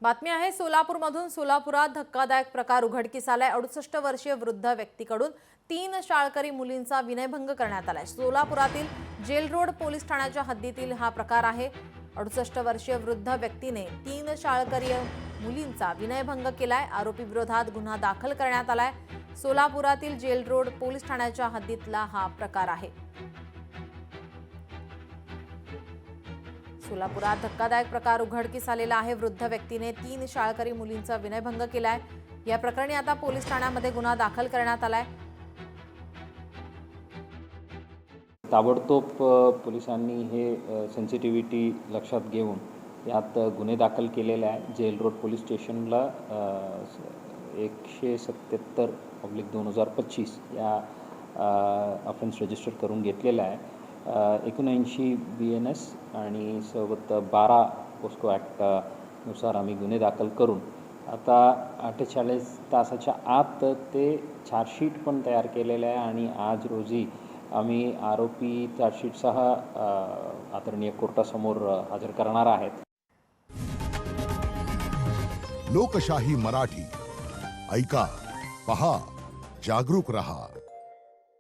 बातमी आहे सोलापूरमधून। सोलापुरात धक्कादायक प्रकार उघडकीस आलाय। 68 वर्षीय वृद्ध व्यक्तीकडून 3 शाळकरी मुलींचा विनयभंग करण्यात आलाय। सोलापुरातील जेल रोड पोलीस ठाण्याच्या हद्दीतील हा प्रकार आहे। 68 वर्षीय वृद्ध व्यक्तीने 3 शाळकरी मुलींचा विनयभंग केलाय। आरोपी विरोधात गुन्हा दाखल करण्यात आलाय। सोलापुरातील जेल रोड पोलीस ठाण्याच्या हद्दीतला हा प्रकार आहे। सोलापुरात धक्कादायक प्रकार उघडकीस आलेला आहे। वृद्ध व्यक्तीने 3 शाळकरी मुलींचा विनयभंग केलाय। या प्रकरणी आता पोलीस ठाण्यामध्ये गुन्हा दाखल करण्यात आलाय। ताबडतोब पोलिसांनी हे सेन्सिटिव्हिटी लक्षात घेऊन यात गुन्हे दाखल केलेले आहे। जेल रोड पोलीस स्टेशनला 177/2025 या ऑफेन्स रजिस्टर करून घेतलेला आहे। 79 BNS आणि सोबत 12 पोस्को ॲक्ट नुसार आम्ही गुन्हे दाखल करून आता 48 तासाच्या आत ते चार्जशीट पण तयार केलेलं आहे आणि आज रोजी आम्ही आरोपी चार्जशीटसह आदरणीय कोर्टासमोर हजर करणार आहेत। लोकशाही मराठी ऐका, पहा, जागरूक रहा।